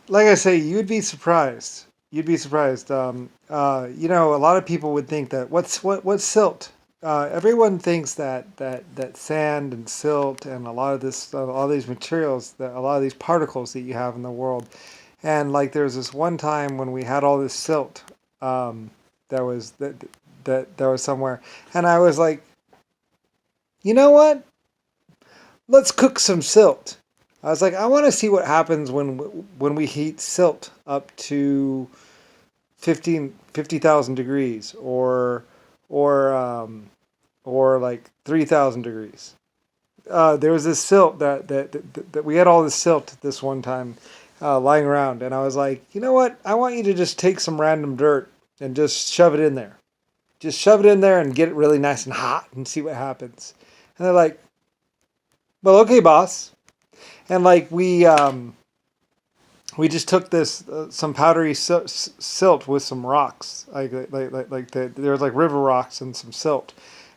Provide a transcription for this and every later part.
like I say, you'd be surprised. You'd be surprised. A lot of people would think that what's silt? Everyone thinks that sand and silt and all these materials, that a lot of these particles that you have in the world, and like there's this one time when we had all this silt, um, that was that was somewhere, and I was like, you know what? Let's cook some silt. I was like, I want to see what happens when we heat silt up to 50,000 degrees or or like 3,000 degrees. There was this silt that we had all this silt this one time lying around, and I was like, you know what? I want you to just take some random dirt and just shove it in there. Just shove it in there and get it really nice and hot and see what happens. And they're like, well, okay, boss. And like we just took this some powdery silt with some rocks, there was like river rocks and some silt,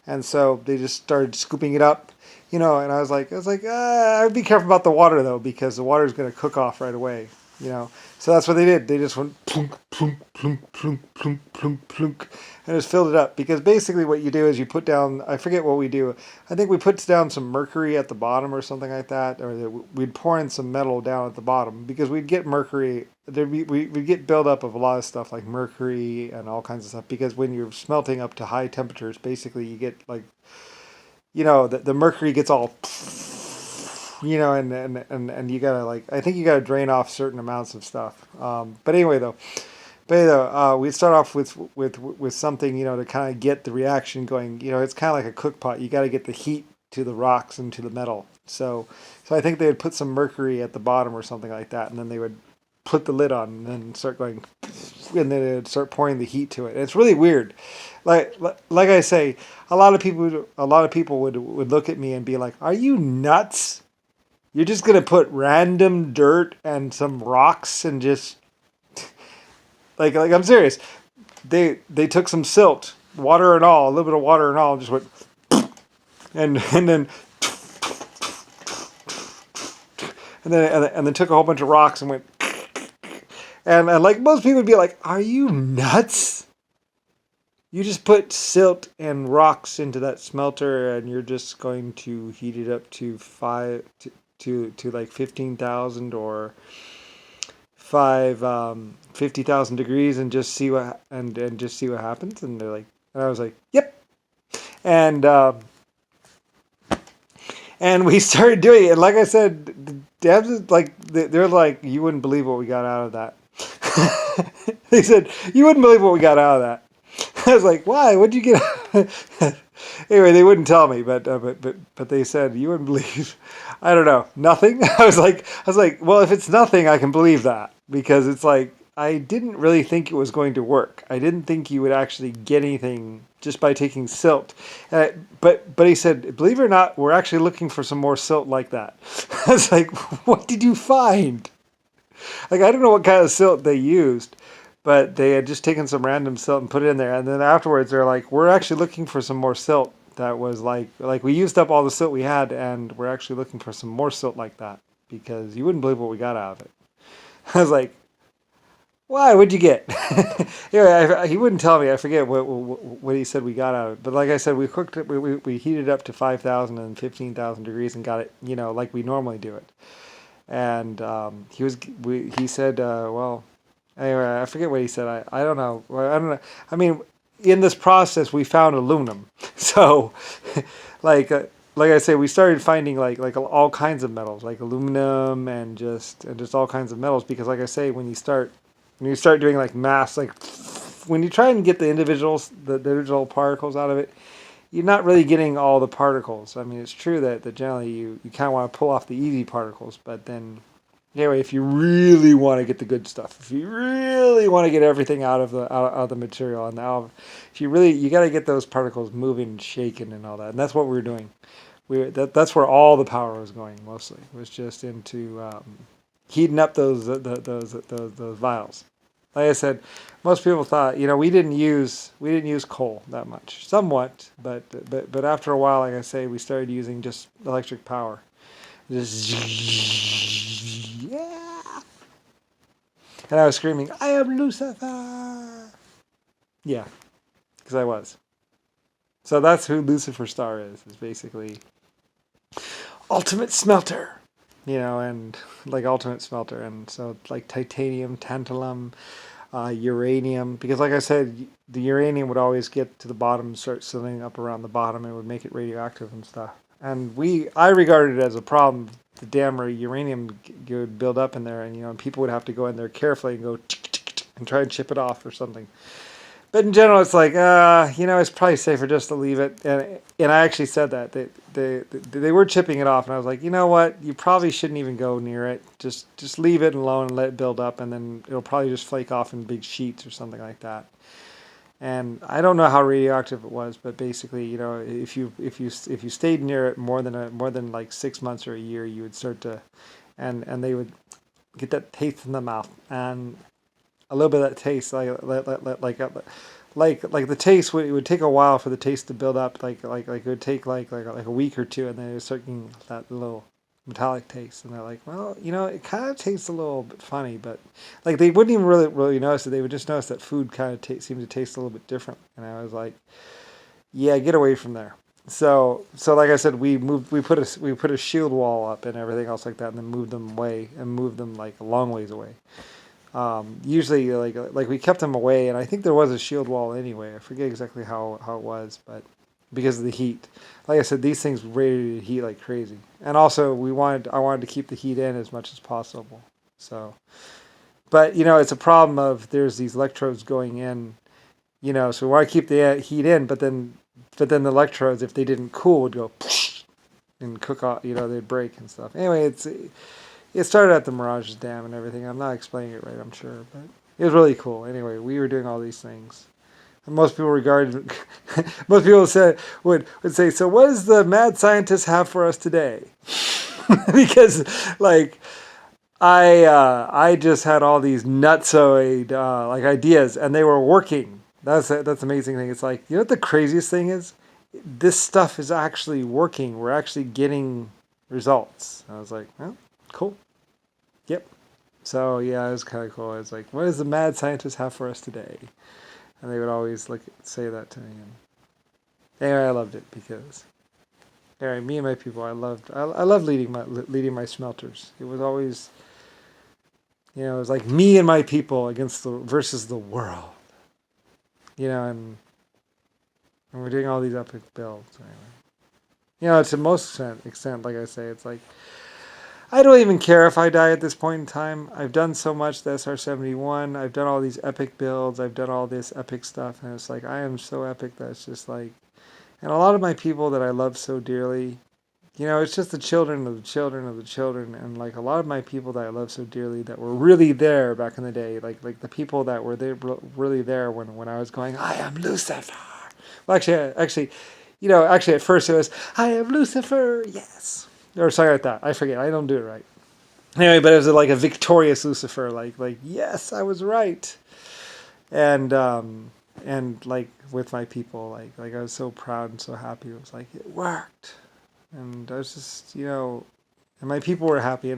and so they just started scooping it up, And I'd be careful about the water though, because the water is going to cook off right away, you know. So that's what they did. They just went plunk, plunk, plunk, plunk, plunk, plunk, plunk, and just filled it up. Because basically, what you do is you put down. I forget what we do. I think we put down some mercury at the bottom or something like that, or we'd pour in some metal down at the bottom because we'd get mercury. We'd get buildup of a lot of stuff like mercury and all kinds of stuff. Because when you're smelting up to high temperatures, basically you get like, the mercury gets all, and you gotta like, I think you gotta drain off certain amounts of stuff. We'd start off with something, to kind of get the reaction going. It's kind of like a cook pot. You got to get the heat to the rocks and to the metal. So I think they would put some mercury at the bottom or something like that, and then they would put the lid on and then start going, and then it'd start pouring the heat to it. And it's really weird. Like I say, a lot of people would look at me and be like, "Are you nuts? You're just gonna put random dirt and some rocks and just like I'm serious. They took some silt, water and all, a little bit of water and all, and just went and then took a whole bunch of rocks and went and like most people would be like, "Are you nuts? You just put silt and rocks into that smelter and you're just going to heat it up to to like 15,000 or 50,000 degrees and just see and just see what happens." And they're like, and I was like, "Yep." And and we started doing it. And like I said, the devs like they're like, "You wouldn't believe what we got out of that." They said, "You wouldn't believe what we got out of that." I was like, "Why? What'd you get?" Anyway, they wouldn't tell me, but they said, "You wouldn't believe." I don't know, nothing. I was like, well, if it's nothing, I can believe that, because it's like I didn't really think it was going to work. I didn't think you would actually get anything just by taking silt. But he said, believe it or not, we're actually looking for some more silt like that. I was like, what did you find? Like, I don't know what kind of silt they used, but they had just taken some random silt and put it in there. And then afterwards, they're like, we're actually looking for some more silt. That was like we used up all the silt we had, and we're actually looking for some more silt like that, because you wouldn't believe what we got out of it. I was like, why? What'd you get? Yeah, he wouldn't tell me. I forget what he said we got out of it. But like I said, we cooked it. We heated it up to 5,000 and 15,000 degrees and got it, like we normally do it. And he said, well, anyway, I forget what he said. I don't know. Well, I don't know. I mean, in this process, we found aluminum. So, like like I say, we started finding like all kinds of metals, like aluminum and just all kinds of metals. Because like I say, when you start doing like mass, like when you try and get the individual particles out of it, you're not really getting all the particles. I mean, it's true that generally you kind of want to pull off the easy particles, but then anyway, if you really want to get the good stuff, if you really want to get everything out of the material, and now if you got to get those particles moving and shaking and all that, and that's what we were doing. That's where all the power was going mostly. It was just into heating up those vials. Like I said, most people thought, we didn't use coal that much, somewhat, but after a while, like I say, we started using just electric power. Just yeah. And I was screaming, I am Lucifer! Yeah, because I was. So that's who Lucifer Star is basically ultimate smelter. And like ultimate smelter. And so like titanium, tantalum, uranium, because like I said, the uranium would always get to the bottom and start settling up around the bottom and would make it radioactive and stuff. And I regarded it as a problem. The damn uranium would build up in there, and people would have to go in there carefully and go and try and chip it off or something. But in general, it's like, it's probably safer just to leave it. And I actually said that they were chipping it off, and I was like, you know what? You probably shouldn't even go near it. Just leave it alone and let it build up, and then it'll probably just flake off in big sheets or something like that. And I don't know how radioactive it was, but basically, if you stayed near it more than like 6 months or a year, you would start to, and they would get that taste in the mouth, and a little bit of that taste, like the taste it would take a while for the taste to build up, like it would take like a week or two, and then it would start getting that little metallic taste, and they're like, well, it kind of tastes a little bit funny, but like they wouldn't even really notice it. They would just notice that food kind of seemed to taste a little bit different, and I was like, yeah, get away from there. So like I said, we put a shield wall up and everything else like that, and then moved them away and moved them like a long ways away. Usually like we kept them away, and I think there was a shield wall anyway. I forget exactly how it was, but because of the heat, like I said, these things radiated heat like crazy, and also I wanted to keep the heat in as much as possible. So, but it's a problem of there's these electrodes going in, so we want to keep the heat in, but then the electrodes, if they didn't cool, would go and cook off, they'd break and stuff. Anyway, it started at the Mirage's Dam and everything. I'm not explaining it right, I'm sure, but it was really cool. Anyway, we were doing all these things. And most people would say, so what does the mad scientist have for us today? Because like I just had all these nutsoid like ideas, and they were working. That's the amazing thing. It's like, what the craziest thing is? This stuff is actually working. We're actually getting results. I was like, well, cool. Yep. So yeah, it was kind of cool. It's like, what does the mad scientist have for us today? And they would always say that to me. And anyway, I loved it because anyway, me and my people, I loved leading my smelters. It was always, it was like me and my people versus the world. And we're doing all these epic builds. Anyway. To most extent, like I say, it's like, I don't even care if I die at this point in time. I've done so much, the SR-71. I've done all these epic builds. I've done all this epic stuff. And it's like, I am so epic that it's just like... And a lot of my people that I love so dearly, it's just the children of the children of the children. And like a lot of my people that I love so dearly that were really there back in the day. Like the people that were there, really there when I was going, I am Lucifer. Well, actually, at first it was, I am Lucifer, yes. Or sorry like that. I forget. I don't do it right. Anyway, but it was like a victorious Lucifer. Like yes, I was right. And like with my people, like I was so proud and so happy. It was like it worked, and I was just and my people were happy.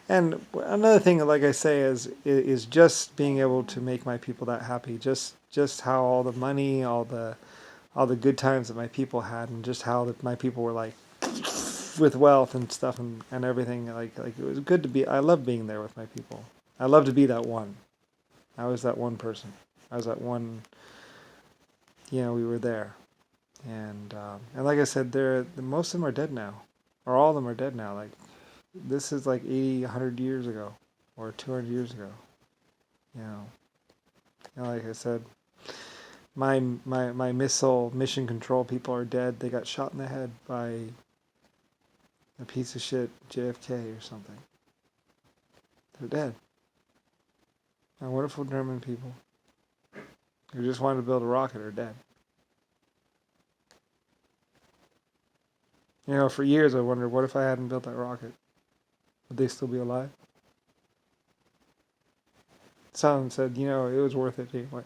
And another thing, like I say, is just being able to make my people that happy. Just how all the money, all the good times that my people had, and just how my people were like with wealth and stuff and everything, like it was good to be. I love being there with my people. I love to be that one. I was that one person. I was that one. We were there, and like I said, most of them are dead now, or all of them are dead now. Like this is like 80, 100 years ago, or 200 years ago. And like I said, my missile mission control people are dead. They got shot in the head by a piece of shit JFK or something. They're dead. My wonderful German people who just wanted to build a rocket are dead. For years I wondered, what if I hadn't built that rocket? Would they still be alive? Some said, it was worth it anyway.